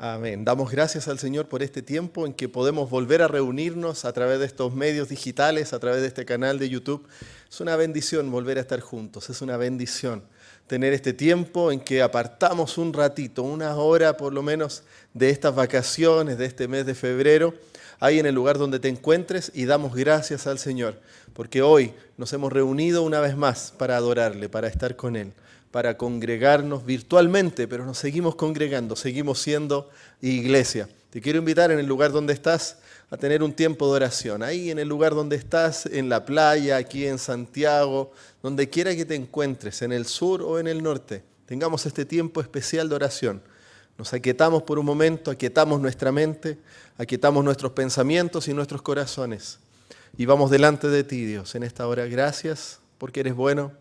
Amén. Damos gracias al Señor por este tiempo en que podemos volver a reunirnos a través de estos medios digitales, a través de este canal de YouTube. Es una bendición volver a estar juntos, es una bendición tener este tiempo en que apartamos un ratito, una hora por lo menos de estas vacaciones, de este mes de febrero, ahí en el lugar donde te encuentres, y damos gracias al Señor, porque hoy nos hemos reunido una vez más para adorarle, para estar con Él, para congregarnos virtualmente, pero nos seguimos congregando, seguimos siendo iglesia. Te quiero invitar en el lugar donde estás a tener un tiempo de oración. Ahí en el lugar donde estás, en la playa, aquí en Santiago, donde quiera que te encuentres, en el sur o en el norte, tengamos este tiempo especial de oración. Nos aquietamos por un momento, aquietamos nuestra mente, aquietamos nuestros pensamientos y nuestros corazones. Y vamos delante de ti, Dios, en esta hora. Gracias porque eres bueno,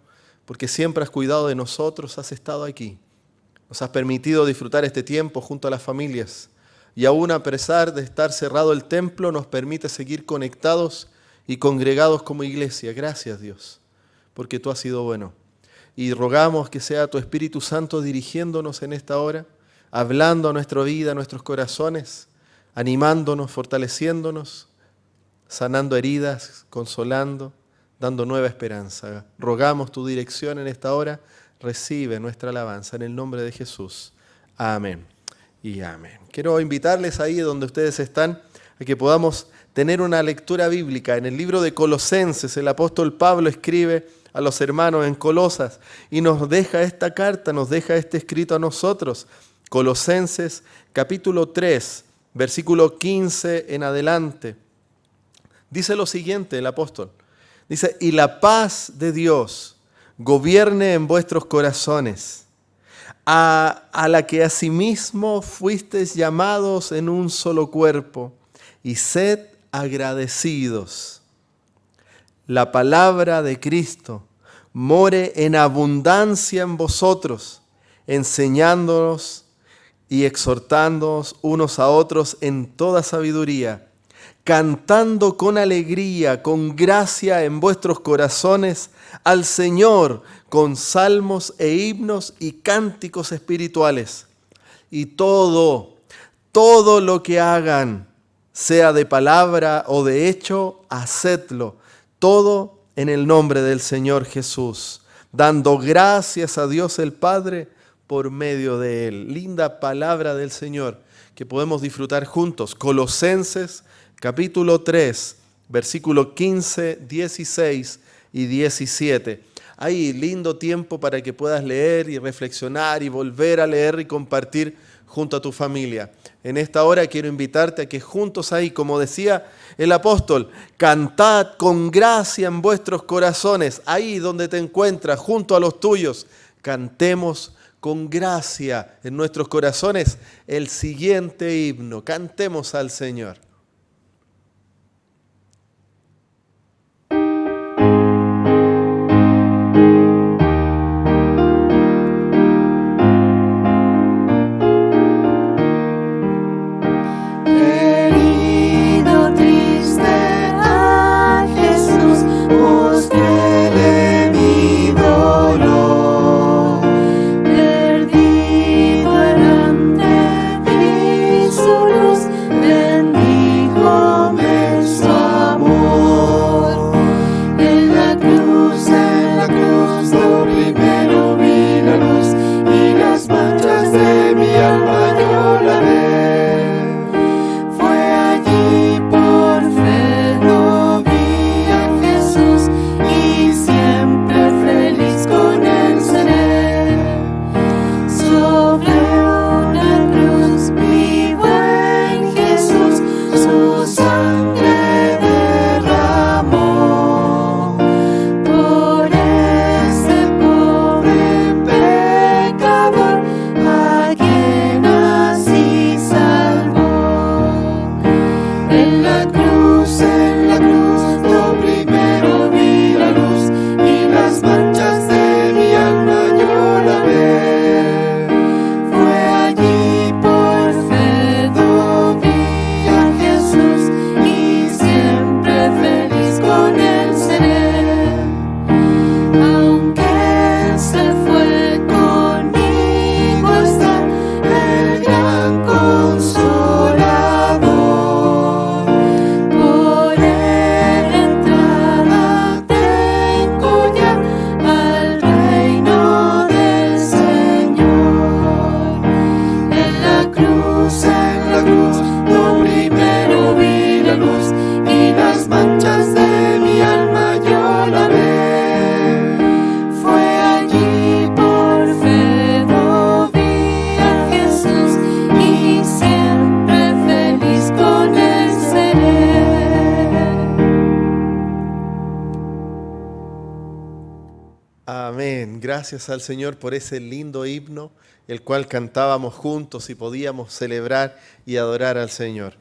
porque siempre has cuidado de nosotros, has estado aquí. Nos has permitido disfrutar este tiempo junto a las familias. Y aún a pesar de estar cerrado el templo, nos permite seguir conectados y congregados como iglesia. Gracias, Dios, porque tú has sido bueno. Y rogamos que sea tu Espíritu Santo dirigiéndonos en esta hora, hablando a nuestra vida, a nuestros corazones, animándonos, fortaleciéndonos, sanando heridas, consolando, dando nueva esperanza. Rogamos tu dirección en esta hora. Recibe nuestra alabanza en el nombre de Jesús. Amén y amén. Quiero invitarles ahí donde ustedes están a que podamos tener una lectura bíblica. En el libro de Colosenses, el apóstol Pablo escribe a los hermanos en Colosas y nos deja esta carta, nos deja este escrito a nosotros. Colosenses capítulo 3, versículo 15 en adelante. Dice lo siguiente el apóstol. Dice, y la paz de Dios gobierne en vuestros corazones, a la que asimismo fuisteis llamados en un solo cuerpo, y sed agradecidos. La palabra de Cristo more en abundancia en vosotros, enseñándonos y exhortándonos unos a otros en toda sabiduría, cantando con alegría, con gracia en vuestros corazones al Señor, con salmos e himnos y cánticos espirituales. Y todo lo que hagan, sea de palabra o de hecho, hacedlo, todo en el nombre del Señor Jesús, dando gracias a Dios el Padre por medio de Él. Linda palabra del Señor que podemos disfrutar juntos. Colosenses capítulo 3, versículo 15, 16 y 17. Hay lindo tiempo para que puedas leer y reflexionar y volver a leer y compartir junto a tu familia. En esta hora quiero invitarte a que juntos ahí, como decía el apóstol, cantad con gracia en vuestros corazones. Ahí donde te encuentras, junto a los tuyos, cantemos con gracia en nuestros corazones el siguiente himno. Cantemos al Señor. Perdido errante, vi su luz, bendito. gracias al Señor por ese lindo himno, el cual cantábamos juntos y podíamos celebrar y adorar al Señor.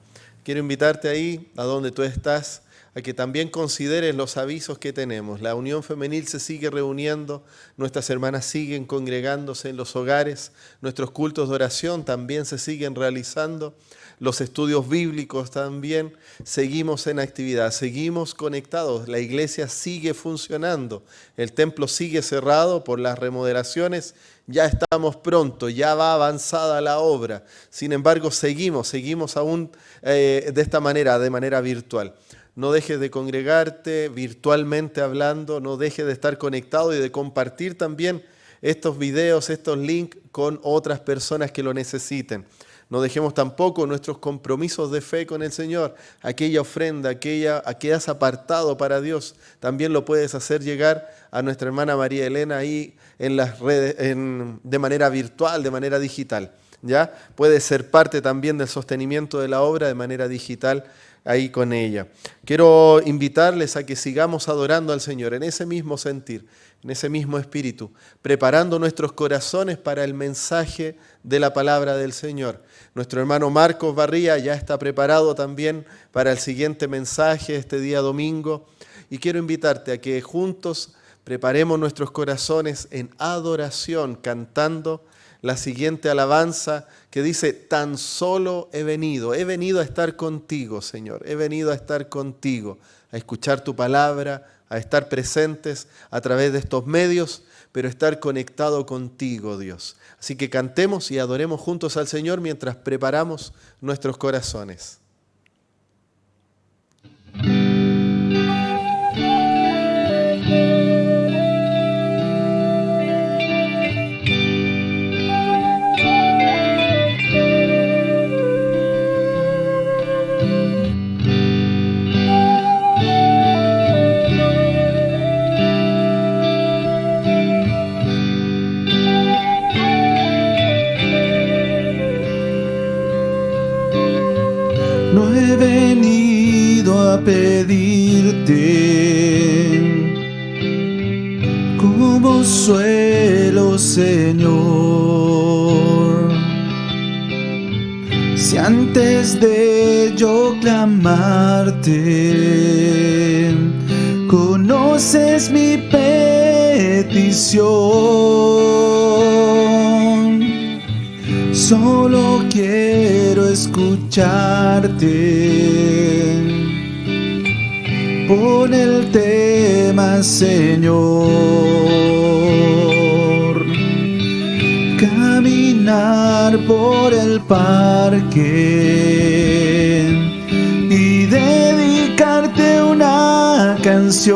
Quiero invitarte ahí, a donde tú estás, a que también consideres los avisos que tenemos. La Unión Femenil se sigue reuniendo, nuestras hermanas siguen congregándose en los hogares, nuestros cultos de oración también se siguen realizando, los estudios bíblicos también, seguimos en actividad, seguimos conectados, la iglesia sigue funcionando, el templo sigue cerrado por las remodelaciones, ya estamos pronto, ya va avanzada la obra, sin embargo seguimos aún de esta manera, de manera virtual. No dejes de congregarte virtualmente hablando, no dejes de estar conectado y de compartir también estos videos, estos links con otras personas que lo necesiten. No dejemos tampoco nuestros compromisos de fe con el Señor, aquella ofrenda, aquella que has apartado para Dios, también lo puedes hacer llegar a nuestra hermana María Elena ahí en las redes, de manera virtual, de manera digital. ¿Ya? Puede ser parte también del sostenimiento de la obra de manera digital ahí con ella. Quiero invitarles a que sigamos adorando al Señor en ese mismo sentir, en ese mismo espíritu, preparando nuestros corazones para el mensaje de la palabra del Señor. Nuestro hermano Marcos Barría ya está preparado también para el siguiente mensaje este día domingo. Y quiero invitarte a que juntos preparemos nuestros corazones en adoración, cantando la siguiente alabanza que dice: tan solo he venido a estar contigo, Señor, he venido a estar contigo, a escuchar tu palabra, a estar presentes a través de estos medios, pero estar conectado contigo, Dios. Así que cantemos y adoremos juntos al Señor mientras preparamos nuestros corazones. No he venido a pedirte como suelo, Señor. Si antes de yo clamarte conoces mi petición, solo quiero escucharte. Pon el tema, Señor. Caminar por el parque y dedicarte una canción.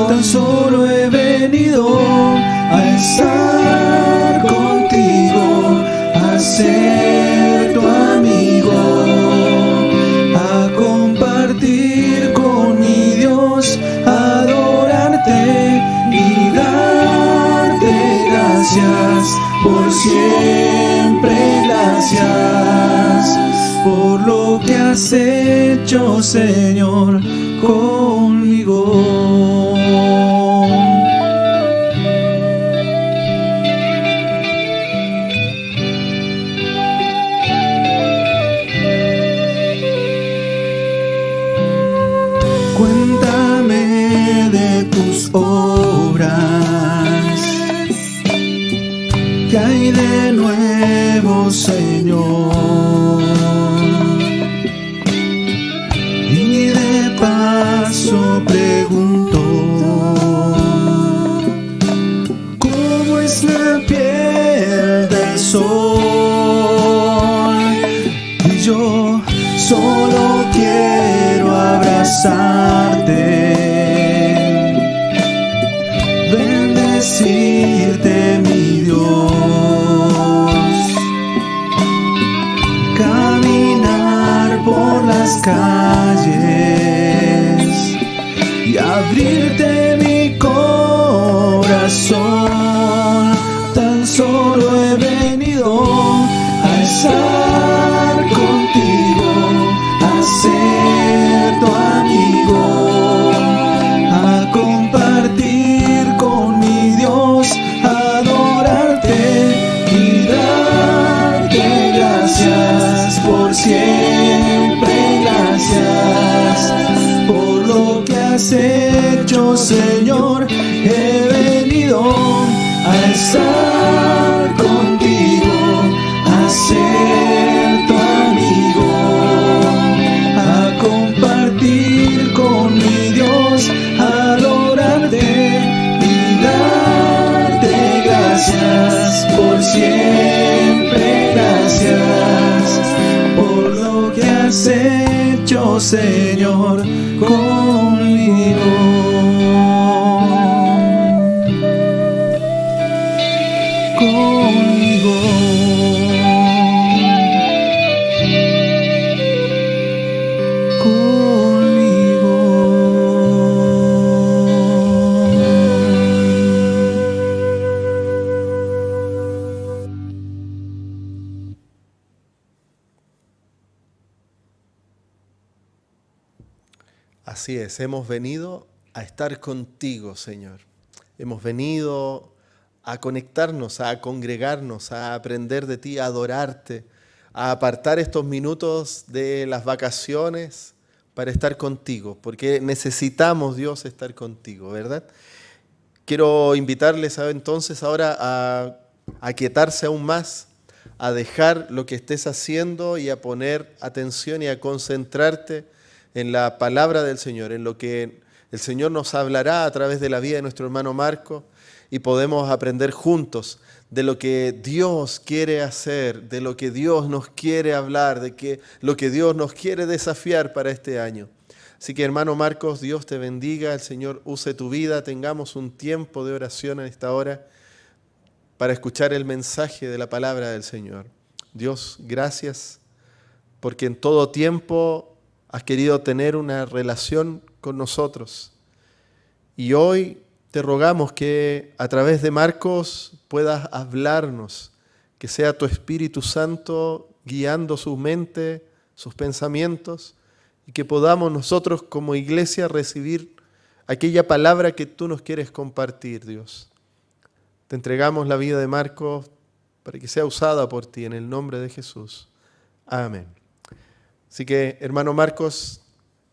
Tan solo he venido a estar contigo, a ser tu amigo, a compartir con mi Dios, adorarte y darte gracias por siempre, gracias por lo que has hecho, Señor, conmigo. Cuéntame de tus obras, ¿qué hay de nuevo, Señor? Y de paso pregunto, ¿cómo es la piel del sol? Y yo solo quiero abrazarte, bendecirte, mi Dios, caminar por las calles y abrirte mi corazón. Tan solo he venido a estar contigo, a ser tu amigo, a compartir con mi Dios, hecho, Señor, conmigo. Conmigo. Así es, hemos venido a estar contigo, Señor. Hemos venido a conectarnos, a congregarnos, a aprender de ti, a adorarte, a apartar estos minutos de las vacaciones para estar contigo, porque necesitamos, Dios, estar contigo, ¿verdad? Quiero invitarles entonces ahora a aquietarse aún más, a dejar lo que estés haciendo y a poner atención y a concentrarte en la palabra del Señor, en lo que el Señor nos hablará a través de la vida de nuestro hermano Marco, y podemos aprender juntos de lo que Dios quiere hacer, de lo que Dios nos quiere hablar, de lo que Dios nos quiere desafiar para este año. Así que, hermano Marcos, Dios te bendiga, el Señor use tu vida, tengamos un tiempo de oración a esta hora para escuchar el mensaje de la palabra del Señor. Dios, gracias, porque en todo tiempo has querido tener una relación con nosotros. Y hoy te rogamos que a través de Marcos puedas hablarnos, que sea tu Espíritu Santo guiando su mente, sus pensamientos, y que podamos nosotros como iglesia recibir aquella palabra que tú nos quieres compartir, Dios. Te entregamos la vida de Marcos para que sea usada por ti en el nombre de Jesús. Amén. Así que, hermano Marcos,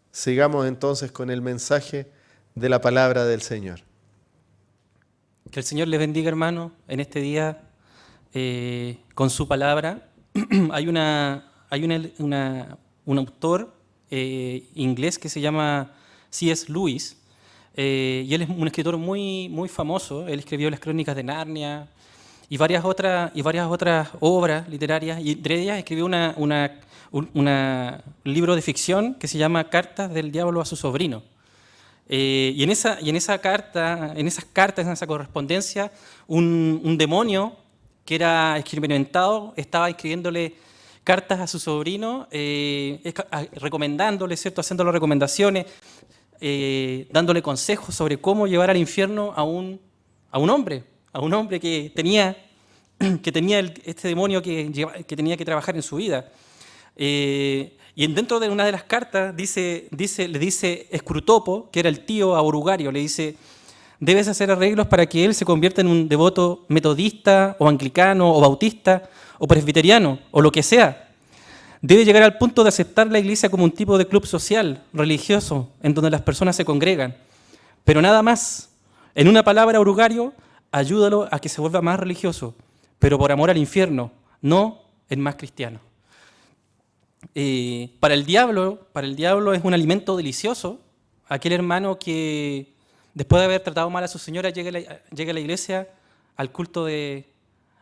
sigamos entonces con el mensaje de la palabra del Señor. Que el Señor les bendiga, hermano, en este día con su palabra. Hay un autor inglés que se llama C.S. Lewis, y él es un escritor muy, muy famoso. Él escribió las Crónicas de Narnia y varias otras obras literarias, y entre ellas escribió un libro de ficción que se llama Cartas del Diablo a su sobrino. Y en esa correspondencia, un demonio que era experimentado estaba escribiéndole cartas a su sobrino, recomendándole, ¿cierto? Haciéndole recomendaciones, dándole consejos sobre cómo llevar al infierno a un hombre que tenía este demonio que tenía que trabajar en su vida. Y dentro de una de las cartas le dice Escrutopo, que era el tío a Orugario, le dice: debes hacer arreglos para que él se convierta en un devoto metodista o anglicano o bautista o presbiteriano o lo que sea. Debe llegar al punto de aceptar la iglesia como un tipo de club social, religioso, en donde las personas se congregan. Pero nada más. En una palabra, Orugario, ayúdalo a que se vuelva más religioso, pero por amor al infierno, no en más cristiano. Para el diablo es un alimento delicioso aquel hermano que, después de haber tratado mal a su señora, llega a la iglesia al culto de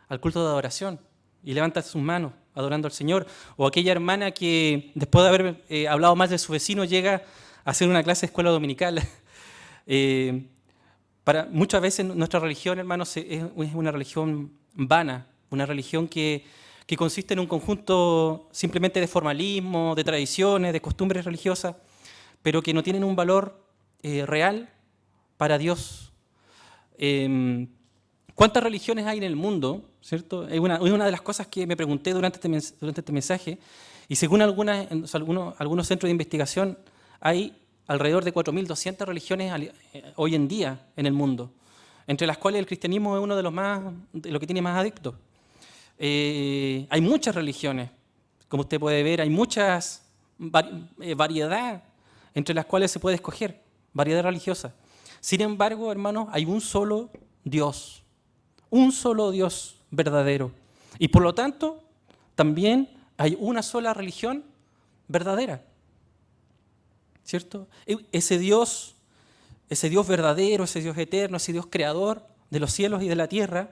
adoración y levanta sus manos adorando al Señor. O aquella hermana que, después de haber hablado mal de su vecino, llega a hacer una clase de escuela dominical. Muchas veces nuestra religión, hermanos, es una religión vana, una religión que consiste en un conjunto simplemente de formalismo, de tradiciones, de costumbres religiosas, pero que no tienen un valor real para Dios. ¿Cuántas religiones hay en el mundo? ¿Cierto? Es una de las cosas que me pregunté durante este mensaje, y según algunos centros de investigación, hay alrededor de 4.200 religiones hoy en día en el mundo, entre las cuales el cristianismo es uno de lo que tiene más adeptos. Hay muchas religiones, como usted puede ver, hay muchas variedad entre las cuales se puede escoger, variedad religiosa. Sin embargo, hermanos, hay un solo Dios verdadero. Y por lo tanto, también hay una sola religión verdadera, ¿cierto? Ese Dios verdadero, ese Dios eterno, ese Dios creador de los cielos y de la tierra,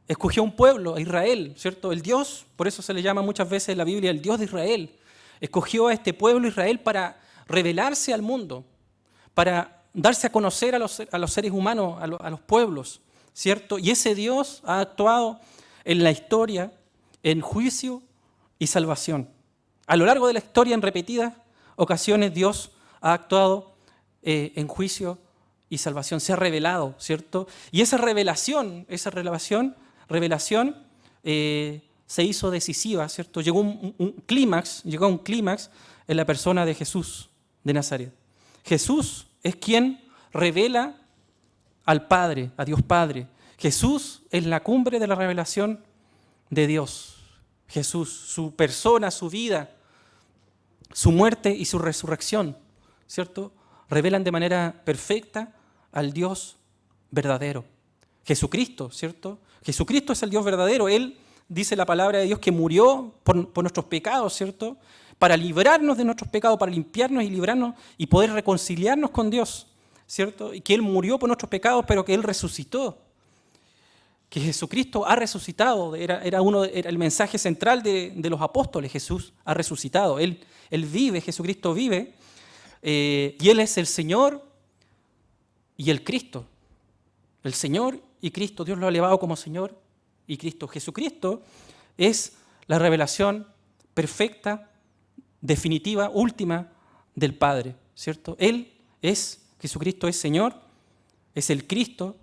escogió un pueblo, a Israel, ¿cierto? El Dios, por eso se le llama muchas veces en la Biblia el Dios de Israel. Escogió a este pueblo Israel para revelarse al mundo, para darse a conocer a los seres humanos, a los pueblos, ¿cierto? Y ese Dios ha actuado en la historia en juicio y salvación. A lo largo de la historia, en repetidas ocasiones, Dios ha actuado en juicio y salvación. Se ha revelado, ¿cierto? Y esa revelación se hizo decisiva, ¿cierto? Llegó a un clímax en la persona de Jesús de Nazaret. Jesús es quien revela al Padre, a Dios Padre. Jesús es la cumbre de la revelación de Dios. Jesús, su persona, su vida, su muerte y su resurrección, ¿cierto? Revelan de manera perfecta al Dios verdadero. Jesucristo, ¿cierto? Jesucristo es el Dios verdadero. Él, dice la palabra de Dios, que murió por nuestros pecados, ¿cierto? Para librarnos de nuestros pecados, para limpiarnos y librarnos y poder reconciliarnos con Dios, ¿cierto? Y que Él murió por nuestros pecados, pero que Él resucitó. Que Jesucristo ha resucitado, era el mensaje central de los apóstoles. Jesús ha resucitado, Él vive, Jesucristo vive, y Él es el Señor y el Cristo. El Señor y Cristo, Dios lo ha elevado como Señor y Cristo. Jesucristo es la revelación perfecta, definitiva, última del Padre, ¿cierto? Jesucristo es Señor, es el Cristo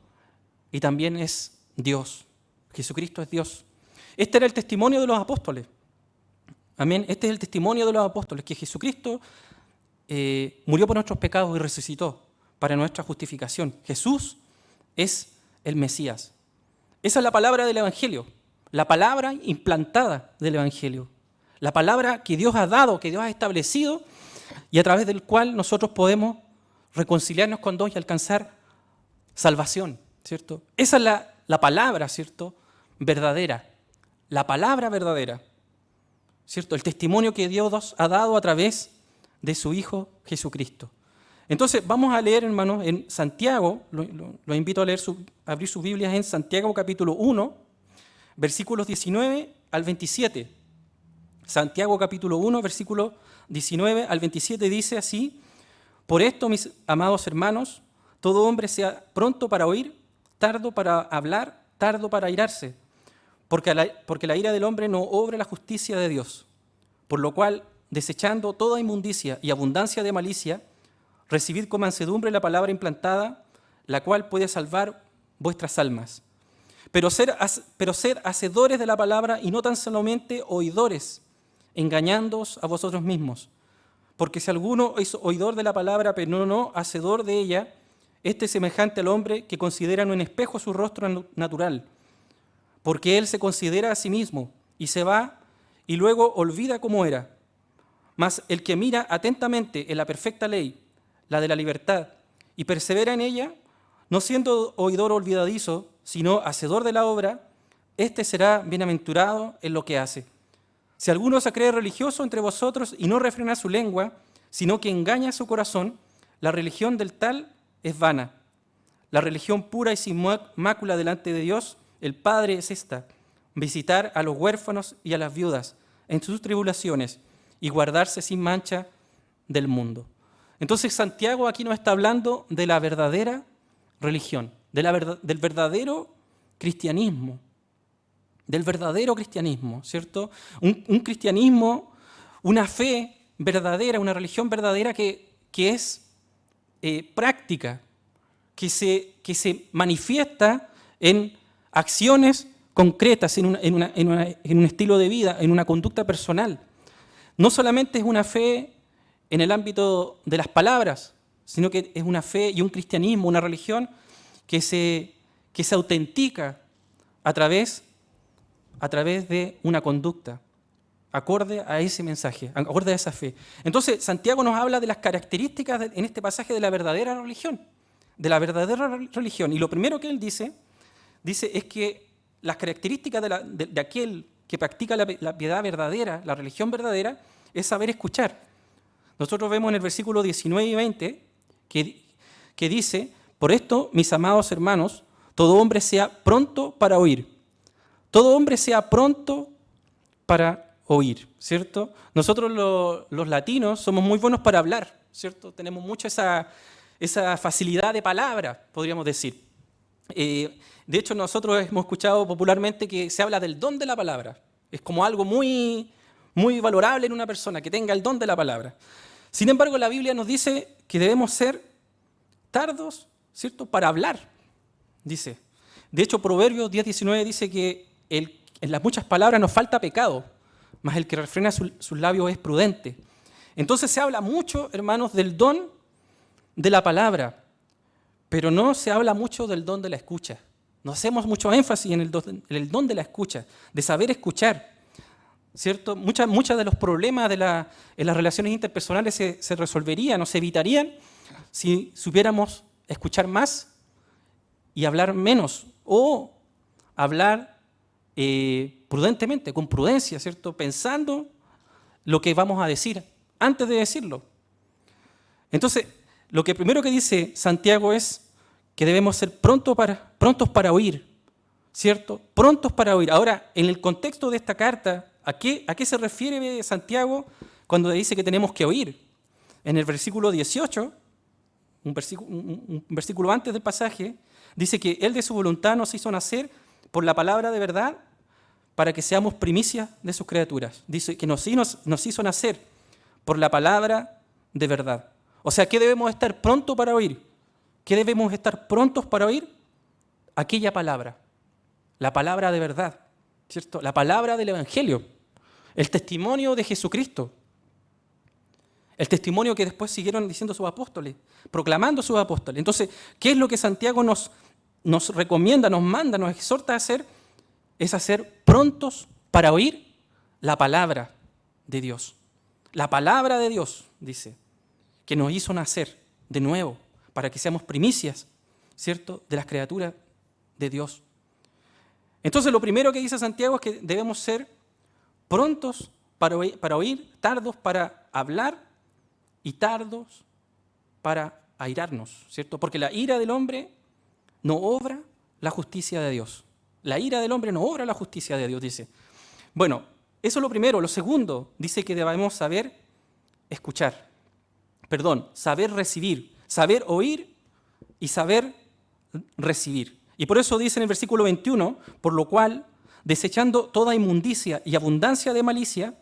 y también es Dios. Jesucristo es Dios. Este era el testimonio de los apóstoles. Amén. Este es el testimonio de los apóstoles, que Jesucristo murió por nuestros pecados y resucitó para nuestra justificación. Jesús es el Mesías. Esa es la palabra del Evangelio, la palabra implantada del Evangelio, la palabra que Dios ha dado, que Dios ha establecido y a través del cual nosotros podemos reconciliarnos con Dios y alcanzar salvación, ¿cierto? Esa es la palabra, ¿cierto? Verdadera, la palabra verdadera, ¿cierto? El testimonio que Dios ha dado a través de su Hijo Jesucristo. Entonces, vamos a leer, hermanos, en Santiago, los invito a abrir sus Biblias en Santiago capítulo 1, versículos 19 al 27. Santiago capítulo 1, versículos 19 al 27 dice así: por esto, mis amados hermanos, todo hombre sea pronto para oír, tardo para hablar, tardo para airarse, porque la ira del hombre no obra la justicia de Dios. Por lo cual, desechando toda inmundicia y abundancia de malicia, recibid con mansedumbre la palabra implantada, la cual puede salvar vuestras almas. Pero sed hacedores de la palabra y no tan solamente oidores, engañándoos a vosotros mismos. Porque si alguno es oidor de la palabra, pero no hacedor de ella, este es semejante al hombre que considera en un espejo su rostro natural, porque él se considera a sí mismo y se va y luego olvida cómo era. Mas el que mira atentamente en la perfecta ley, la de la libertad, y persevera en ella, no siendo oidor olvidadizo, sino hacedor de la obra, este será bienaventurado en lo que hace. Si alguno se cree religioso entre vosotros y no refrena su lengua, sino que engaña su corazón, la religión del tal es vana. La religión pura y sin mácula delante de Dios, el Padre, es esta: visitar a los huérfanos y a las viudas en sus tribulaciones y guardarse sin mancha del mundo. Entonces Santiago aquí nos está hablando de la verdadera religión, del verdadero cristianismo, ¿cierto? Un cristianismo, una fe verdadera, una religión verdadera que es práctica, que se manifiesta en acciones concretas, en un estilo de vida, en una conducta personal. No solamente es una fe en el ámbito de las palabras, sino que es una fe y un cristianismo, una religión que se autentica a través de una conducta, acorde a ese mensaje, acorde a esa fe. Entonces, Santiago nos habla de las características en este pasaje de la verdadera religión, Y lo primero que él dice es que las características de aquel que practica la piedad verdadera, la religión verdadera, es saber escuchar. Nosotros vemos en el versículo 19 y 20 que dice: por esto, mis amados hermanos, todo hombre sea pronto para oír. Todo hombre sea pronto para oír, ¿cierto? Nosotros los latinos somos muy buenos para hablar, ¿cierto? Tenemos mucho esa facilidad de palabra, podríamos decir. De hecho, nosotros hemos escuchado popularmente que se habla del don de la palabra. Es como algo muy, muy valorable en una persona, que tenga el don de la palabra. Sin embargo, la Biblia nos dice que debemos ser tardos, ¿cierto?, para hablar, dice. De hecho, Proverbios 10:19 dice que en las muchas palabras nos falta pecado, mas el que refrena sus labios es prudente. Entonces se habla mucho, hermanos, del don de la palabra, pero no se habla mucho del don de la escucha. No hacemos mucho énfasis en el don de la escucha, de saber escuchar, ¿cierto? Muchos de los problemas en las relaciones interpersonales se resolverían o se evitarían si supiéramos escuchar más y hablar menos, o hablar prudentemente, con prudencia, ¿cierto? Pensando lo que vamos a decir antes de decirlo. Entonces, lo que primero que dice Santiago es que debemos ser prontos para oír, ¿cierto? Prontos para oír. Ahora, en el contexto de esta carta, ¿a qué se refiere Santiago cuando dice que tenemos que oír? En el versículo 18, un versículo antes del pasaje, dice que Él de su voluntad nos hizo nacer por la palabra de verdad para que seamos primicias de sus criaturas. Dice que nos hizo nacer por la palabra de verdad. O sea, ¿qué debemos estar prontos para oír? ¿Qué debemos estar prontos para oír? Aquella palabra, la palabra de verdad, ¿cierto? La palabra del Evangelio, el testimonio de Jesucristo, el testimonio que después siguieron diciendo sus apóstoles, proclamando sus apóstoles. Entonces, ¿qué es lo que Santiago nos recomienda, nos manda, nos exhorta a hacer? Es hacer prontos para oír la palabra de Dios. La palabra de Dios, dice, que nos hizo nacer de nuevo para que seamos primicias, ¿cierto?, de las criaturas de Dios. Entonces, lo primero que dice Santiago es que debemos ser prontos para oír, tardos para hablar y tardos para airarnos, ¿cierto? Porque la ira del hombre no obra la justicia de Dios. La ira del hombre no obra la justicia de Dios, dice. Bueno, eso es lo primero. Lo segundo, dice que debemos saber escuchar. Saber recibir, saber oír y saber recibir. Y por eso dice en el versículo 21, por lo cual, desechando toda inmundicia y abundancia de malicia,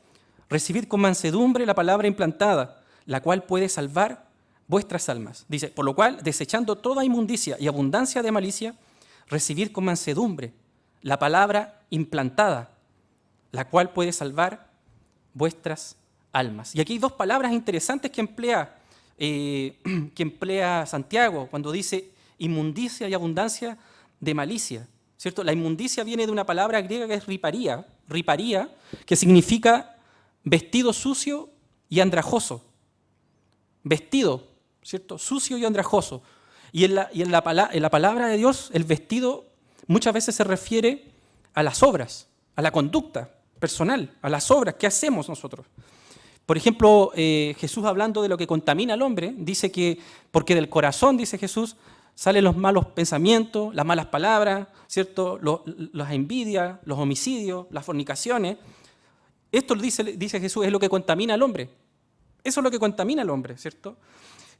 recibid con mansedumbre la palabra implantada, la cual puede salvar vuestras almas. Dice, por lo cual, desechando toda inmundicia y abundancia de malicia, recibid con mansedumbre la palabra implantada, la cual puede salvar vuestras almas. Y aquí hay dos palabras interesantes que emplea Santiago cuando dice inmundicia y abundancia de malicia, ¿cierto? La inmundicia viene de una palabra griega que es riparía, que significa vestido sucio y andrajoso. Vestido, ¿cierto? Sucio y andrajoso. Y en la palabra de Dios, el vestido muchas veces se refiere a las obras, a la conducta personal, a las obras que hacemos nosotros. Por ejemplo, Jesús, hablando de lo que contamina al hombre, dice que, porque del corazón, dice Jesús, salen los malos pensamientos, las malas palabras, ¿cierto? Las envidias, los homicidios, las fornicaciones. Esto, dice Jesús, es lo que contamina al hombre. Eso es lo que contamina al hombre, ¿cierto?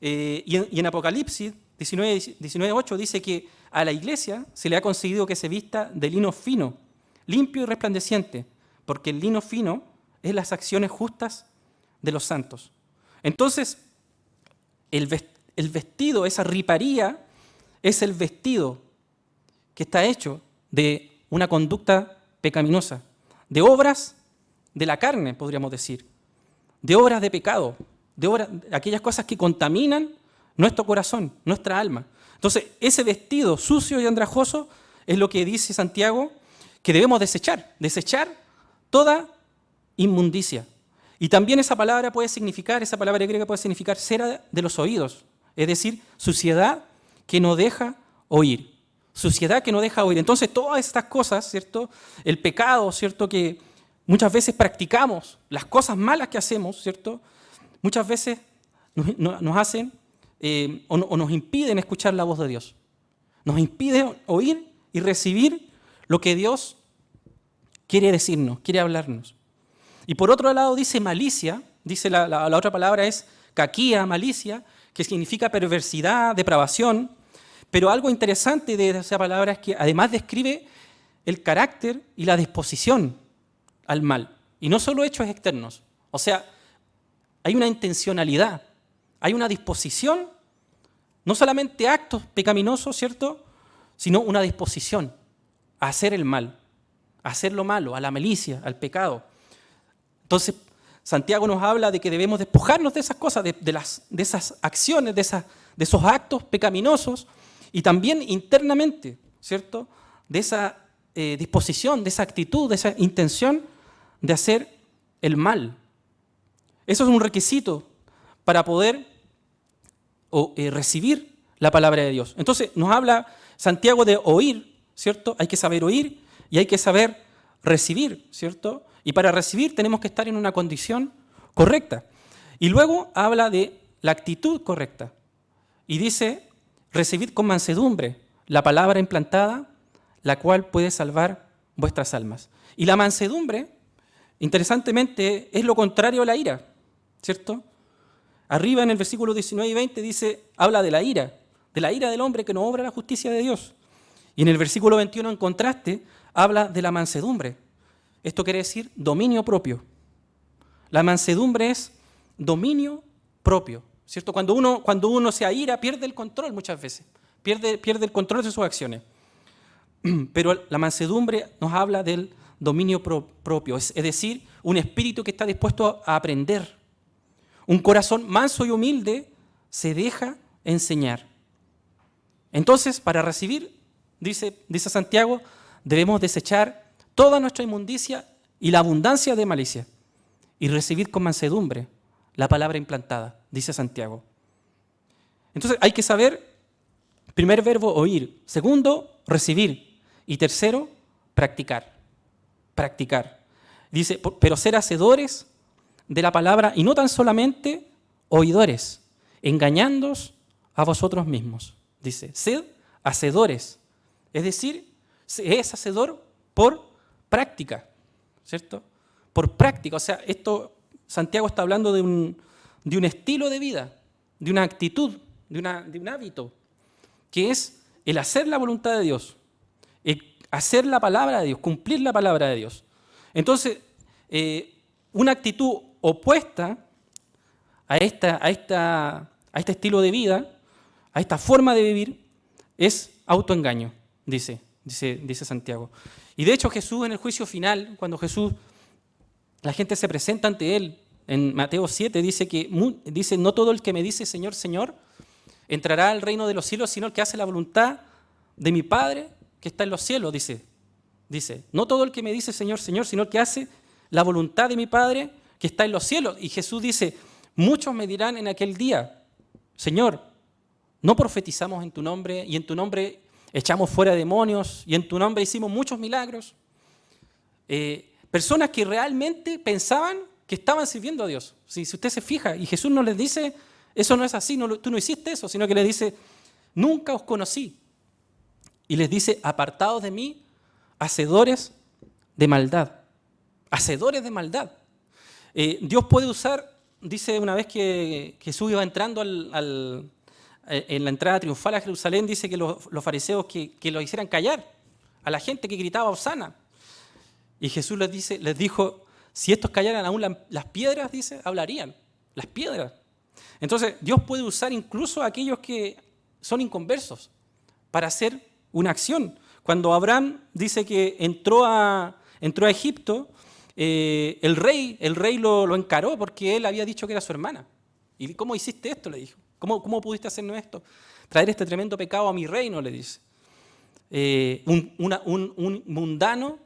Y en Apocalipsis 19:8 dice que a la iglesia se le ha concedido que se vista de lino fino, limpio y resplandeciente, porque el lino fino es las acciones justas de los santos. Entonces, el vestido, esa riparía, es el vestido que está hecho de una conducta pecaminosa, de obras de la carne, podríamos decir, de obras de pecado, de aquellas cosas que contaminan nuestro corazón, nuestra alma. Entonces, ese vestido sucio y andrajoso es lo que dice Santiago que debemos desechar toda inmundicia. Y también esa palabra griega puede significar cera de los oídos, es decir, suciedad que no deja oír. Suciedad que no deja oír. Entonces, todas estas cosas, ¿cierto? El pecado, ¿cierto? Que muchas veces practicamos, las cosas malas que hacemos, ¿cierto? Muchas veces nos hacen o nos impiden escuchar la voz de Dios. Nos impiden oír y recibir lo que Dios quiere decirnos, quiere hablarnos. Y por otro lado dice malicia, dice la otra palabra es caquía, malicia, que significa perversidad, depravación. Pero algo interesante de esa palabra es que además describe el carácter y la disposición al mal. Y no solo hechos externos. O sea, hay una intencionalidad, hay una disposición, no solamente actos pecaminosos, ¿cierto?, sino una disposición a hacer el mal, a hacer lo malo, a la malicia, al pecado. Entonces, Santiago nos habla de que debemos despojarnos de esas cosas, de esas acciones, de esos actos pecaminosos, y también internamente, ¿cierto?, de esa disposición, de esa actitud, de esa intención de hacer el mal. Eso es un requisito para poder recibir la palabra de Dios. Entonces nos habla Santiago de oír, ¿cierto? Hay que saber oír y hay que saber recibir, ¿cierto? Y para recibir tenemos que estar en una condición correcta. Y luego habla de la actitud correcta. Y dice, recibid con mansedumbre la palabra implantada, la cual puede salvar vuestras almas. Y la mansedumbre, interesantemente, es lo contrario a la ira, ¿cierto? Arriba en el versículo 19 y 20 dice, habla de la ira del hombre que no obra la justicia de Dios. Y en el versículo 21, en contraste, habla de la mansedumbre. Esto quiere decir dominio propio. La mansedumbre es dominio propio, ¿cierto? Cuando uno se aira, pierde el control muchas veces, pierde el control de sus acciones. Pero la mansedumbre nos habla del dominio propio, es decir, un espíritu que está dispuesto a aprender. Un corazón manso y humilde se deja enseñar. Entonces, para recibir, dice Santiago, debemos desechar toda nuestra inmundicia y la abundancia de malicia y recibir con mansedumbre la palabra implantada, dice Santiago. Entonces, hay que saber, primer verbo, oír. Segundo, recibir. Y tercero, practicar. Practicar. Dice, pero ser hacedores de la palabra y no tan solamente oidores, engañándoos a vosotros mismos. Dice, sed hacedores. Es decir, es hacedor por práctica, ¿cierto? Por práctica. O sea, Santiago está hablando de un estilo de vida, de una actitud, de un hábito, que es el hacer la voluntad de Dios, el hacer la palabra de Dios, cumplir la palabra de Dios. Entonces, una actitud opuesta a este estilo de vida, a esta forma de vivir, es autoengaño, dice Santiago. Y de hecho Jesús en el juicio final, cuando la gente se presenta ante él, en Mateo 7 dice, no todo el que me dice Señor, Señor, entrará al reino de los cielos, sino el que hace la voluntad de mi Padre que está en los cielos, dice, no todo el que me dice Señor, Señor, sino el que hace la voluntad de mi Padre que está en los cielos. Y Jesús dice, muchos me dirán en aquel día, Señor, no profetizamos en tu nombre y en tu nombre echamos fuera demonios y en tu nombre hicimos muchos milagros. Personas que realmente pensaban que estaban sirviendo a Dios. Si usted se fija, y Jesús no les dice, eso no es así, tú no hiciste eso, sino que les dice, nunca os conocí. Y les dice, apartados de mí, hacedores de maldad. Hacedores de maldad. Dios puede usar, dice una vez que Jesús iba entrando en la entrada triunfal a Jerusalén, dice que los fariseos que lo hicieran callar a la gente que gritaba Hosana. Y Jesús les dijo, si estos callaran aún las piedras, dice, hablarían, las piedras. Entonces, Dios puede usar incluso a aquellos que son inconversos para hacer una acción. Cuando Abraham dice que entró a Egipto, el rey lo encaró porque él había dicho que era su hermana. ¿Y cómo hiciste esto?, le dijo. ¿Cómo pudiste hacernos esto? Traer este tremendo pecado a mi reino, le dice. Un mundano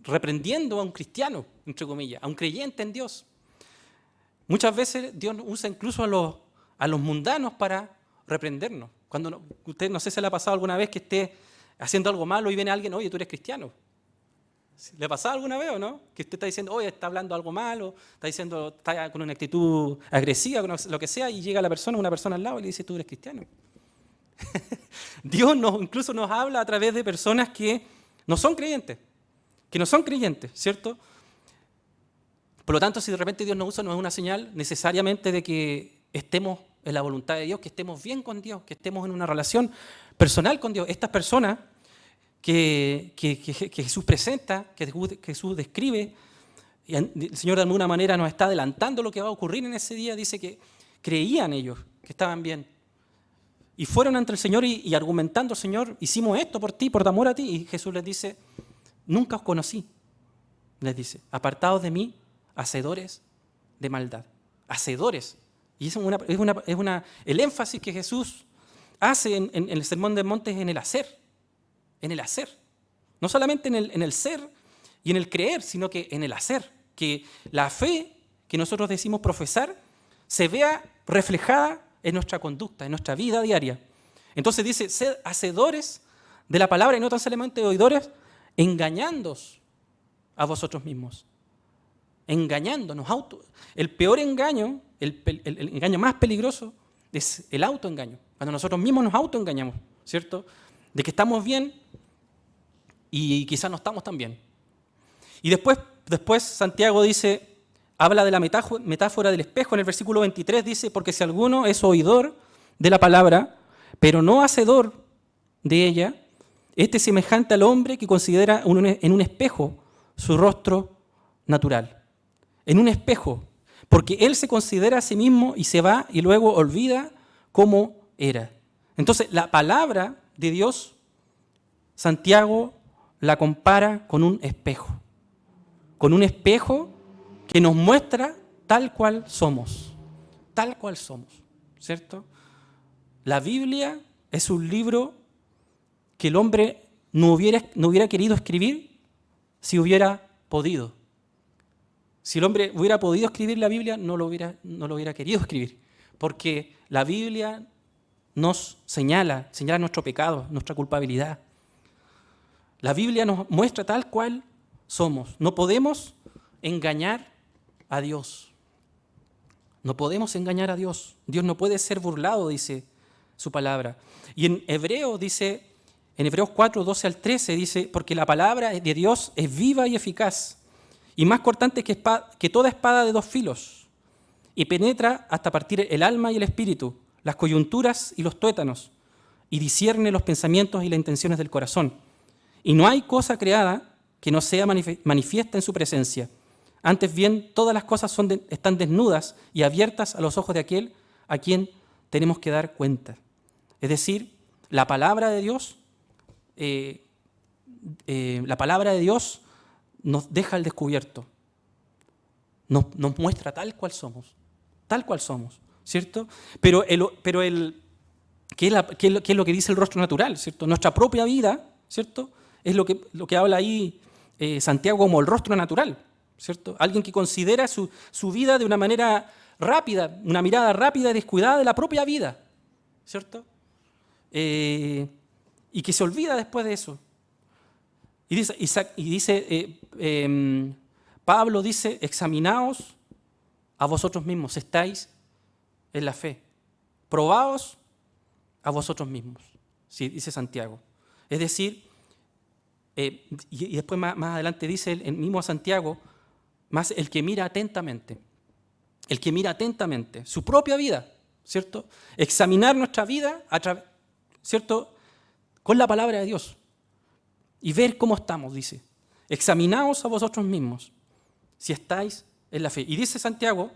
reprendiendo a un cristiano, entre comillas, a un creyente en Dios. Muchas veces Dios usa incluso a los mundanos para reprendernos. Cuando usted, no sé si le ha pasado alguna vez que esté haciendo algo malo y viene alguien, oye, tú eres cristiano. ¿Le ha pasado alguna vez o no? Que usted está diciendo, oye, está hablando algo malo, está con una actitud agresiva, lo que sea, y llega una persona al lado y le dice, tú eres cristiano. Dios incluso nos habla a través de personas que no son creyentes, ¿cierto? Por lo tanto, si de repente Dios nos usa, no es una señal necesariamente de que estemos en la voluntad de Dios, que estemos bien con Dios, que estemos en una relación personal con Dios. Estas personas que Jesús presenta, que Jesús describe, y el Señor de alguna manera nos está adelantando lo que va a ocurrir en ese día, dice que creían ellos que estaban bien. Y fueron ante el Señor y argumentando, Señor, hicimos esto por ti, por amor a ti. Y Jesús les dice, nunca os conocí. Les dice, apartados de mí, hacedores de maldad. Hacedores. Y es el énfasis que Jesús hace en el Sermón del Monte es en el hacer. En el hacer. No solamente en el ser y en el creer, sino que en el hacer. Que la fe que nosotros decimos profesar se vea reflejada en nuestra conducta, en nuestra vida diaria. Entonces dice, sed hacedores de la palabra y no tan solamente oidores, engañándoos a vosotros mismos. Engañándonos. El peor engaño, el engaño más peligroso es el autoengaño. Cuando nosotros mismos nos autoengañamos, ¿cierto? De que estamos bien y quizás no estamos tan bien. Y después Santiago dice, habla de la metáfora del espejo. En el versículo 23 dice, porque si alguno es oidor de la palabra, pero no hacedor de ella, este es semejante al hombre que considera en un espejo su rostro natural. En un espejo, porque él se considera a sí mismo y se va y luego olvida cómo era. Entonces, la palabra de Dios, Santiago la compara con un espejo que nos muestra tal cual somos, ¿cierto? La Biblia es un libro que el hombre no hubiera querido escribir si hubiera podido. Si el hombre hubiera podido escribir la Biblia, no lo hubiera querido escribir, porque la Biblia nos señala nuestro pecado, nuestra culpabilidad. La Biblia nos muestra tal cual somos. No podemos engañar a Dios. No podemos engañar a Dios. Dios no puede ser burlado, dice su palabra. Y en Hebreos 4, 12 al 13 dice, porque la palabra de Dios es viva y eficaz, y más cortante que toda espada de dos filos, y penetra hasta partir el alma y el espíritu, las coyunturas y los tuétanos, y discierne los pensamientos y las intenciones del corazón. Y no hay cosa creada que no sea manifiesta en su presencia. Antes bien, todas las cosas están desnudas y abiertas a los ojos de aquel a quien tenemos que dar cuenta. Es decir, la palabra de Dios nos deja al descubierto, nos muestra tal cual somos, ¿cierto? Pero ¿qué es lo que dice el rostro natural, ¿cierto? Nuestra propia vida, ¿cierto? Es lo que habla ahí Santiago como el rostro natural, ¿cierto? Alguien que considera su vida de una manera rápida, una mirada rápida y descuidada de la propia vida, ¿cierto? Y que se olvida después de eso. Pablo dice, examinaos a vosotros mismos, estáis en la fe. Probaos a vosotros mismos, ¿sí? Dice Santiago. Es decir, y después más adelante dice el mismo Santiago, más el que mira atentamente su propia vida, ¿cierto? Examinar nuestra vida, ¿cierto? Con la palabra de Dios y ver cómo estamos, dice. Examinaos a vosotros mismos si estáis en la fe. Y dice Santiago,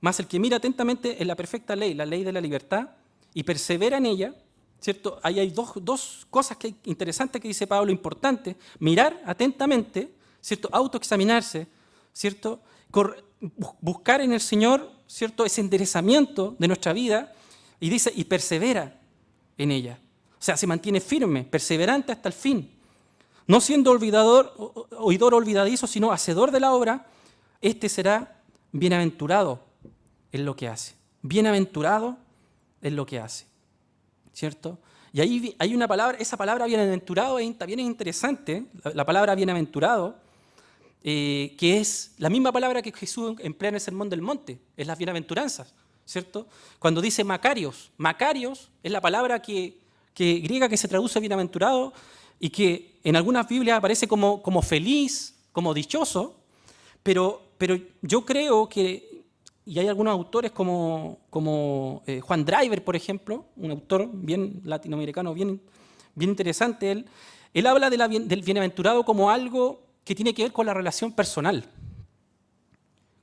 más el que mira atentamente en la perfecta ley, la ley de la libertad, y persevera en ella, ¿cierto? Ahí hay dos cosas interesantes que dice Pablo, importantes. Mirar atentamente, ¿cierto? Autoexaminarse, ¿cierto? Buscar en el Señor, ¿cierto? Ese enderezamiento de nuestra vida, y dice, y persevera en ella. O sea, se mantiene firme, perseverante hasta el fin. No siendo oidor olvidadizo, sino hacedor de la obra, este será bienaventurado en lo que hace. Bienaventurado en lo que hace. ¿Cierto? Y ahí hay una palabra, esa palabra bienaventurado también es interesante, la palabra bienaventurado, que es la misma palabra que Jesús emplea en el Sermón del Monte, es las bienaventuranzas, ¿cierto? Cuando dice Macarios es la palabra griega que se traduce bienaventurado y que en algunas Biblias aparece como feliz, como dichoso, Pero yo creo que, y hay algunos autores como Juan Driver, por ejemplo, un autor bien latinoamericano, bien interesante, él habla del bienaventurado como algo que tiene que ver con la relación personal.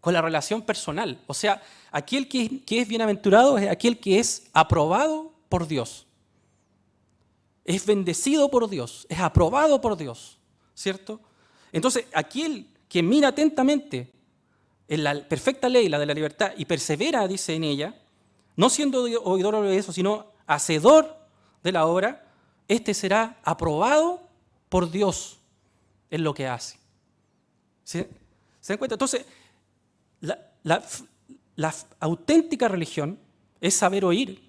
Con la relación personal. O sea, aquel que es bienaventurado es aquel que es aprobado por Dios. Es bendecido por Dios, es aprobado por Dios, ¿cierto? Entonces, aquel que mira atentamente en la perfecta ley, la de la libertad, y persevera, dice, en ella, no siendo oidor de eso, sino hacedor de la obra, este será aprobado por Dios en lo que hace. ¿Se dan cuenta? Entonces, la auténtica religión es saber oír,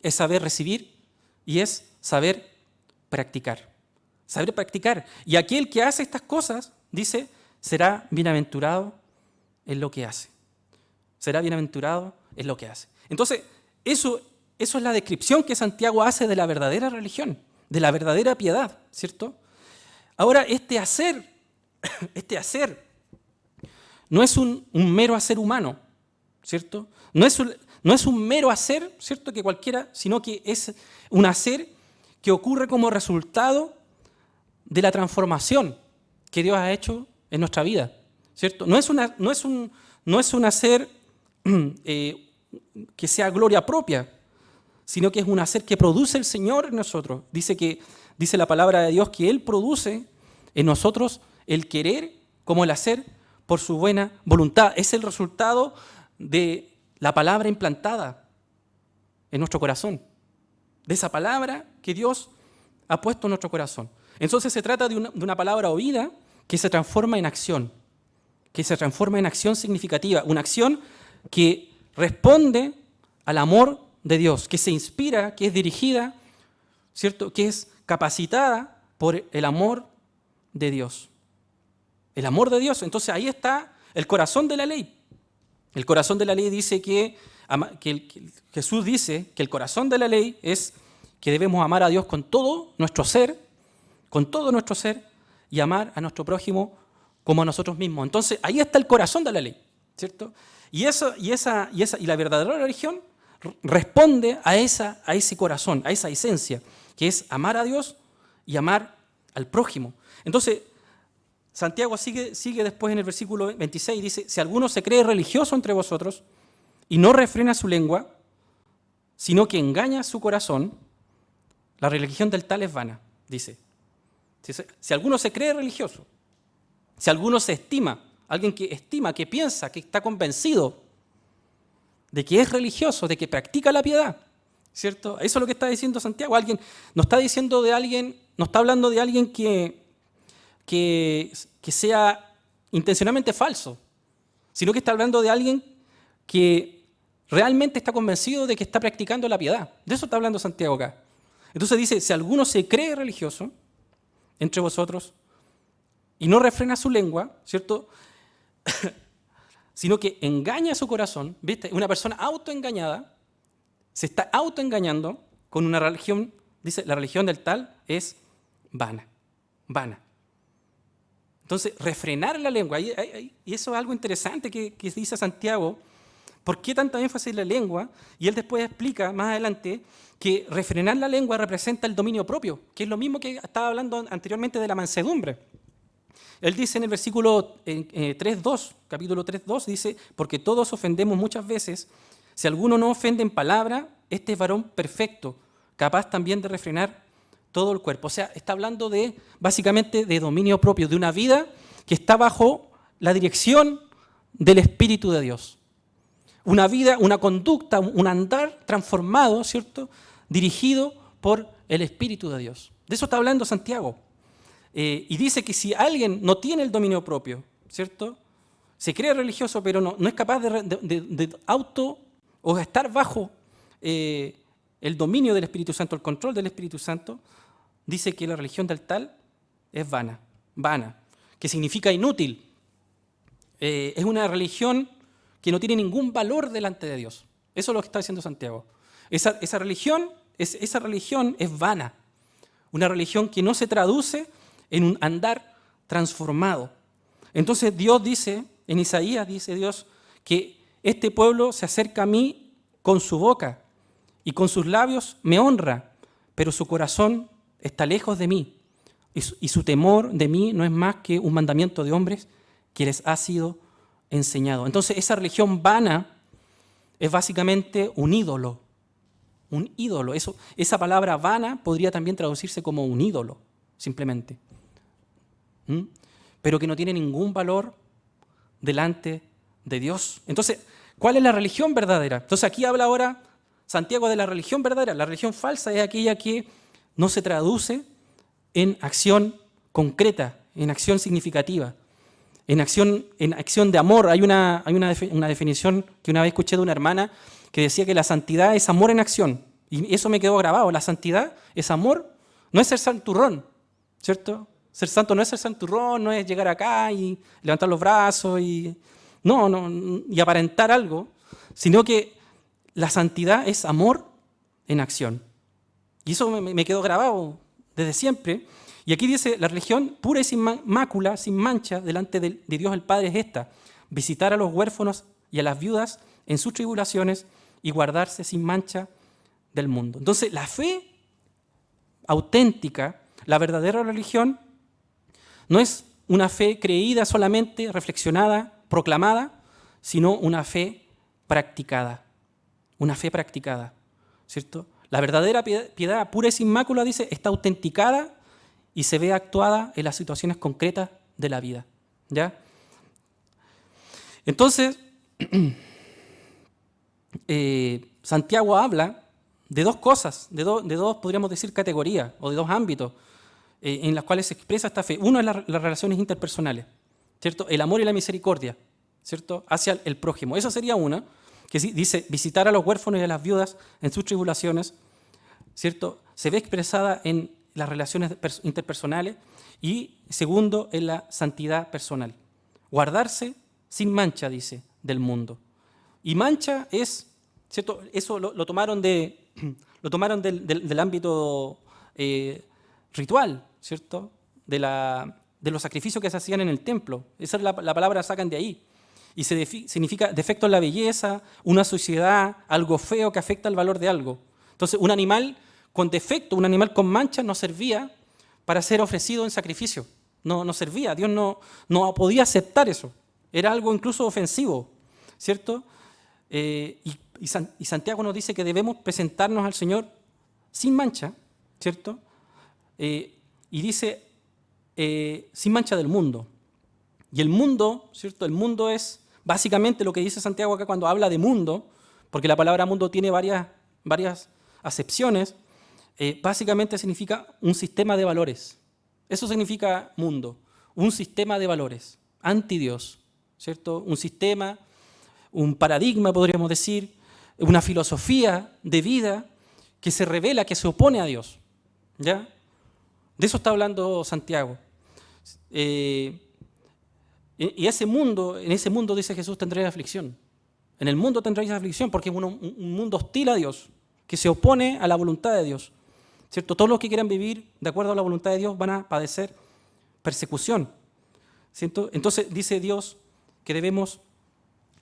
es saber recibir y es saber practicar. Saber practicar. Y aquel que hace estas cosas, dice, será bienaventurado en lo que hace. Será bienaventurado en lo que hace. Entonces, eso es la descripción que Santiago hace de la verdadera religión, de la verdadera piedad, ¿cierto? Ahora, este hacer no es un mero hacer humano, ¿cierto? No es un mero hacer, ¿cierto? Que cualquiera, sino que es un hacer que ocurre como resultado de la transformación que Dios ha hecho en nuestra vida, ¿cierto? No es un hacer que sea gloria propia, sino que es un hacer que produce el Señor en nosotros. Dice la palabra de Dios que Él produce en nosotros el querer como el hacer por su buena voluntad. Es el resultado de la palabra implantada en nuestro corazón, de esa palabra que Dios ha puesto en nuestro corazón. Entonces se trata de una palabra oída que se transforma en acción, significativa, una acción que responde al amor de Dios, que se inspira, que es dirigida, ¿cierto? Que es capacitada por el amor de Dios. El amor de Dios. Entonces ahí está el corazón de la ley. El corazón de la ley dice que Jesús dice que el corazón de la ley es que debemos amar a Dios con todo nuestro ser, y amar a nuestro prójimo como a nosotros mismos. Entonces ahí está el corazón de la ley, ¿cierto? Y la verdadera religión responde a ese corazón, a esa esencia, que es amar a Dios y amar al prójimo. Entonces, Santiago sigue después en el versículo 26 y dice, si alguno se cree religioso entre vosotros y no refrena su lengua, sino que engaña su corazón, la religión del tal es vana, dice. Si alguno se cree religioso, si alguno se estima, alguien que estima, que piensa, que está convencido de que es religioso, de que practica la piedad, ¿cierto? Eso es lo que está diciendo Santiago. No está hablando de alguien que sea intencionalmente falso, sino que está hablando de alguien que realmente está convencido de que está practicando la piedad. De eso está hablando Santiago acá. Entonces dice, si alguno se cree religioso entre vosotros y no refrena su lengua, ¿cierto? Sino que engaña su corazón, ¿viste? Una persona autoengañada se está autoengañando con una religión, dice, la religión del tal es vana. Entonces, refrenar la lengua, y eso es algo interesante que dice Santiago. ¿Por qué tanta énfasis en la lengua? Y él después explica más adelante que refrenar la lengua representa el dominio propio, que es lo mismo que estaba hablando anteriormente de la mansedumbre. Él dice en el versículo 3.2, capítulo 3.2, dice, porque todos ofendemos muchas veces, si alguno no ofende en palabra, este es varón perfecto, capaz también de refrenar todo el cuerpo. O sea, está hablando básicamente de dominio propio, de una vida que está bajo la dirección del Espíritu de Dios. Una vida, una conducta, un andar transformado, ¿cierto? Dirigido por el Espíritu de Dios. De eso está hablando Santiago. Y dice que si alguien no tiene el dominio propio, ¿cierto? Se cree religioso, pero no es capaz de o estar bajo el dominio del Espíritu Santo, el control del Espíritu Santo, dice que la religión del tal es vana, que significa inútil. Es una religión que no tiene ningún valor delante de Dios. Eso es lo que está diciendo Santiago. Esa religión es vana. Una religión que no se traduce en un andar transformado. Entonces Dios dice, en Isaías dice Dios, que este pueblo se acerca a mí con su boca y con sus labios me honra, pero su corazón está lejos de mí y su temor de mí no es más que un mandamiento de hombres que les ha sido enseñado. Entonces esa religión vana es básicamente un ídolo. Un ídolo. Esa palabra vana podría también traducirse como un ídolo, simplemente. Pero que no tiene ningún valor delante de Dios. Entonces, ¿cuál es la religión verdadera? Entonces aquí habla ahora Santiago de la religión verdadera. La religión falsa es aquella que no se traduce en acción concreta, en acción significativa, en acción de amor. Hay una definición que una vez escuché de una hermana que decía que la santidad es amor en acción. Y eso me quedó grabado. La santidad es amor, no es ser santurrón, ¿cierto? Ser santo no es ser santurrón, no es llegar acá y levantar los brazos y aparentar algo, sino que la santidad es amor en acción. Y eso me quedó grabado desde siempre. Y aquí dice, la religión pura y sin mácula, sin mancha, delante de Dios el Padre es esta: visitar a los huérfanos y a las viudas en sus tribulaciones y guardarse sin mancha del mundo. Entonces, la fe auténtica, la verdadera religión, no es una fe creída solamente, reflexionada, proclamada, sino una fe practicada. Una fe practicada, ¿cierto? La verdadera piedad pura y sin mácula, dice, está autenticada y se ve actuada en las situaciones concretas de la vida, ¿ya? Entonces, Santiago habla de dos cosas, de dos, podríamos decir, categorías, o de dos ámbitos en las cuales se expresa esta fe. Uno es las relaciones interpersonales, ¿cierto? El amor y la misericordia, ¿cierto? Hacia el prójimo. Esa sería una, que dice, visitar a los huérfanos y a las viudas en sus tribulaciones, ¿cierto? Se ve expresada en las relaciones interpersonales y, segundo, en la santidad personal. Guardarse sin mancha, dice, del mundo. Y mancha es, ¿cierto? Eso lo tomaron del ámbito ritual, ¿cierto? De los sacrificios que se hacían en el templo. Esa es la palabra, la sacan de ahí. Y significa defecto en la belleza, una suciedad, algo feo que afecta el valor de algo. Entonces, un animal con defecto, un animal con mancha, no servía para ser ofrecido en sacrificio. No servía. Dios no podía aceptar eso. Era algo incluso ofensivo, ¿cierto? Y Santiago nos dice que debemos presentarnos al Señor sin mancha, ¿cierto? Y dice, sin mancha del mundo. Y el mundo, ¿cierto? El mundo es básicamente lo que dice Santiago acá cuando habla de mundo, porque la palabra mundo tiene varias acepciones. Básicamente significa un sistema de valores. Eso significa mundo, un sistema de valores, anti Dios, ¿cierto? Un sistema, un paradigma, podríamos decir, una filosofía de vida que se revela, que se opone a Dios, ¿ya? De eso está hablando Santiago. Y en ese mundo, dice Jesús, tendréis aflicción. En el mundo tendréis aflicción porque es un mundo hostil a Dios, que se opone a la voluntad de Dios, ¿cierto? Todos los que quieran vivir de acuerdo a la voluntad de Dios van a padecer persecución, ¿cierto? Entonces dice Dios que debemos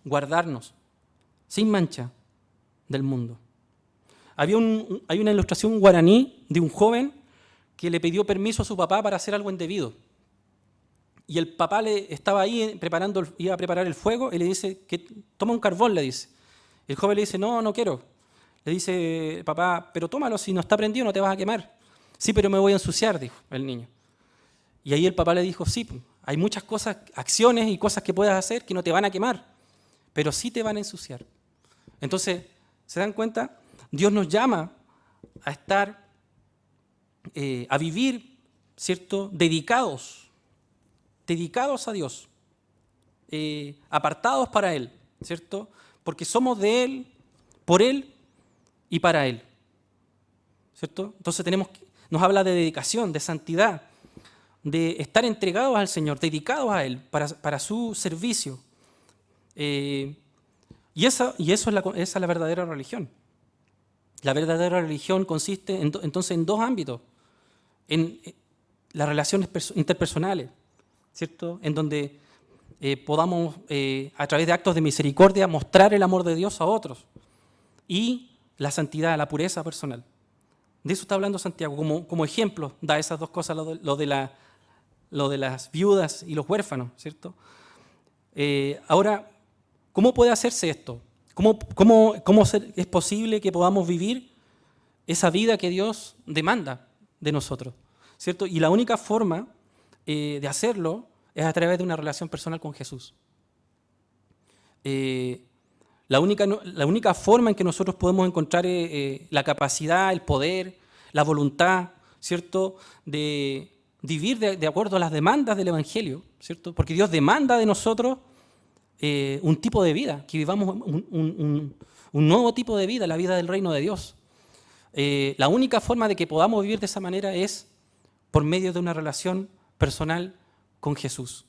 guardarnos sin mancha del mundo. Hay una ilustración guaraní de un joven que le pidió permiso a su papá para hacer algo indebido. Y el papá estaba ahí iba a preparar el fuego y le dice, que toma un carbón, le dice. El joven le dice, no quiero. Le dice, papá, pero tómalo, si no está prendido no te vas a quemar. Sí, pero me voy a ensuciar, dijo el niño. Y ahí el papá le dijo, sí, hay muchas cosas, acciones y cosas que puedas hacer que no te van a quemar, pero sí te van a ensuciar. Entonces, ¿se dan cuenta? Dios nos llama a estar, a vivir, ¿cierto? Dedicados a Dios, apartados para Él, ¿cierto? Porque somos de Él, por Él y para Él, ¿cierto? Entonces nos habla de dedicación, de santidad, de estar entregados al Señor, dedicados a Él, para su servicio. Y esa es la verdadera religión. La verdadera religión consiste entonces en dos ámbitos. En las relaciones interpersonales, ¿cierto? En donde podamos, a través de actos de misericordia, mostrar el amor de Dios a otros y la santidad, la pureza personal. De eso está hablando Santiago, como ejemplo, da esas dos cosas, lo de las viudas y los huérfanos, ¿cierto? Ahora, ¿cómo puede hacerse esto? ¿Cómo es posible que podamos vivir esa vida que Dios demanda de nosotros, ¿cierto? Y la única forma de hacerlo es a través de una relación personal con Jesús. La única forma en que nosotros podemos encontrar la capacidad, el poder, la voluntad, ¿cierto?, de vivir de acuerdo a las demandas del Evangelio, ¿cierto? Porque Dios demanda de nosotros un tipo de vida, que vivamos un nuevo tipo de vida, la vida del reino de Dios. La única forma de que podamos vivir de esa manera es por medio de una relación personal con Jesús.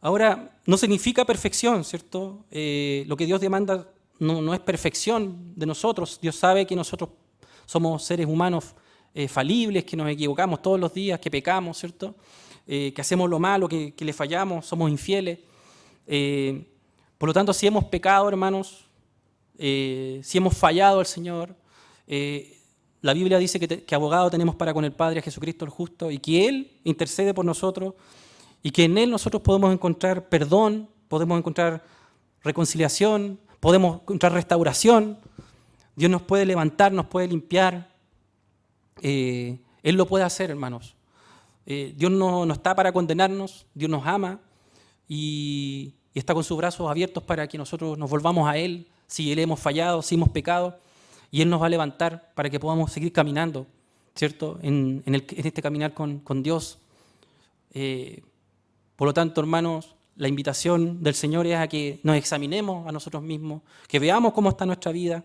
Ahora, no significa perfección, ¿cierto? Lo que Dios demanda no es perfección de nosotros. Dios sabe que nosotros somos seres humanos falibles, que nos equivocamos todos los días, que pecamos, ¿cierto? Que hacemos lo malo, que le fallamos, somos infieles. Por lo tanto, si hemos pecado, hermanos, si hemos fallado al Señor, la Biblia dice que abogado tenemos para con el Padre, a Jesucristo el justo, y que Él intercede por nosotros, y que en Él nosotros podemos encontrar perdón, podemos encontrar reconciliación, podemos encontrar restauración. Dios nos puede levantar, nos puede limpiar. Él lo puede hacer, hermanos. Dios no está para condenarnos, Dios nos ama y está con sus brazos abiertos para que nosotros nos volvamos a Él si Él hemos fallado, si hemos pecado, y Él nos va a levantar para que podamos seguir caminando, ¿cierto?, en este caminar con Dios. Por lo tanto, hermanos, la invitación del Señor es a que nos examinemos a nosotros mismos, que veamos cómo está nuestra vida,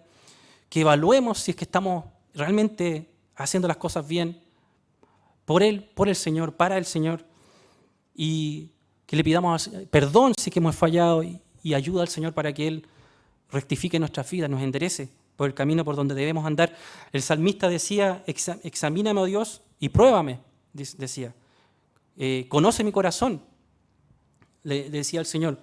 que evaluemos si es que estamos realmente haciendo las cosas bien por Él, por el Señor, para el Señor, y que le pidamos perdón si es que hemos fallado y ayuda al Señor para que Él rectifique nuestras vidas, nos enderece por el camino por donde debemos andar. El salmista decía, examíname, oh Dios, y pruébame, decía. Conoce mi corazón, le decía al Señor,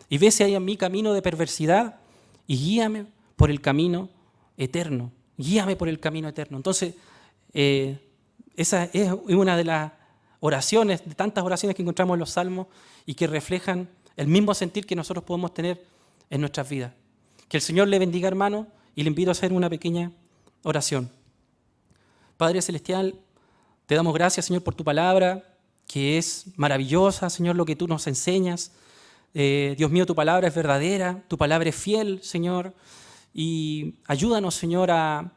y ve si hay en mí camino de perversidad y guíame por el camino eterno. Guíame por el camino eterno. Entonces, esa es una de las oraciones, de tantas oraciones que encontramos en los Salmos y que reflejan el mismo sentir que nosotros podemos tener en nuestras vidas. Que el Señor le bendiga, hermano, y le invito a hacer una pequeña oración. Padre Celestial, te damos gracias, Señor, por tu palabra, que es maravillosa, Señor, lo que tú nos enseñas. Dios mío, tu palabra es verdadera, tu palabra es fiel, Señor, y ayúdanos, Señor, a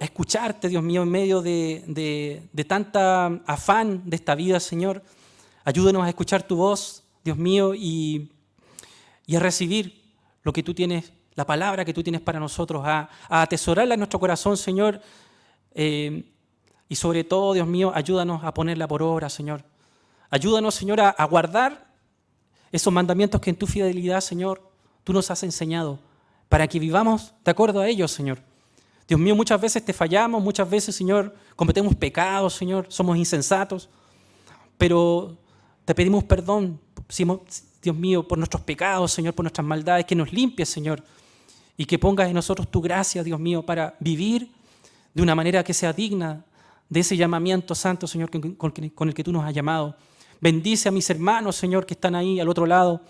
escucharte, Dios mío, en medio de tanta afán de esta vida, Señor. Ayúdanos a escuchar tu voz, Dios mío, y a recibir lo que tú tienes, la palabra que tú tienes para nosotros, a atesorarla en nuestro corazón, Señor, y sobre todo, Dios mío, ayúdanos a ponerla por obra, Señor. Ayúdanos, Señor, a guardar esos mandamientos que en tu fidelidad, Señor, tú nos has enseñado, para que vivamos de acuerdo a ellos, Señor. Dios mío, muchas veces te fallamos, muchas veces, Señor, cometemos pecados, Señor, somos insensatos, pero te pedimos perdón, Dios mío, por nuestros pecados, Señor, por nuestras maldades, que nos limpies, Señor, y que pongas en nosotros tu gracia, Dios mío, para vivir de una manera que sea digna de ese llamamiento santo, Señor, con el que tú nos has llamado. Bendice a mis hermanos, Señor, que están ahí al otro lado.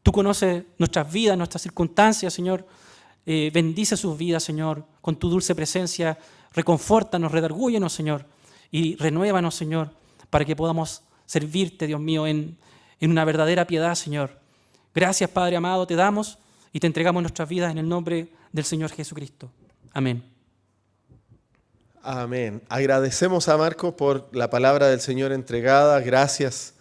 Tú conoces nuestras vidas, nuestras circunstancias, Señor. Bendice sus vidas, Señor, con tu dulce presencia. Reconfórtanos, redargúyenos, Señor, y renuévanos, Señor, para que podamos servirte, Dios mío, en una verdadera piedad, Señor. Gracias, Padre amado, te damos y te entregamos nuestras vidas en el nombre del Señor Jesucristo. Amén. Amén. Agradecemos a Marco por la palabra del Señor entregada. Gracias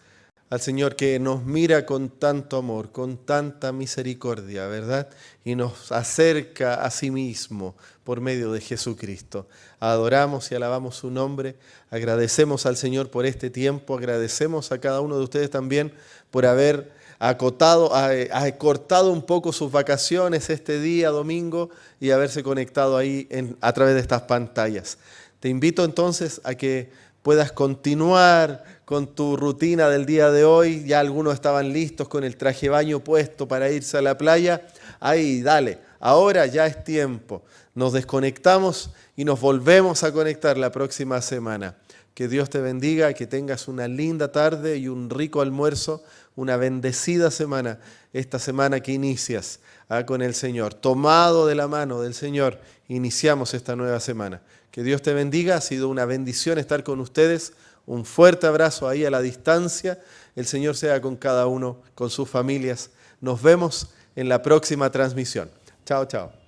al Señor que nos mira con tanto amor, con tanta misericordia, ¿verdad? Y nos acerca a sí mismo por medio de Jesucristo. Adoramos y alabamos su nombre. Agradecemos al Señor por este tiempo. Agradecemos a cada uno de ustedes también por haber cortado un poco sus vacaciones este día, domingo, y haberse conectado ahí a través de estas pantallas. Te invito entonces a que puedas continuar con tu rutina del día de hoy. Ya algunos estaban listos con el traje de baño puesto para irse a la playa. Ahí, dale, ahora ya es tiempo. Nos desconectamos y nos volvemos a conectar la próxima semana. Que Dios te bendiga, que tengas una linda tarde y un rico almuerzo, una bendecida semana, esta semana que inicias con el Señor. Tomado de la mano del Señor, iniciamos esta nueva semana. Que Dios te bendiga, ha sido una bendición estar con ustedes. Un fuerte abrazo ahí a la distancia. El Señor sea con cada uno, con sus familias. Nos vemos en la próxima transmisión. Chao, chao.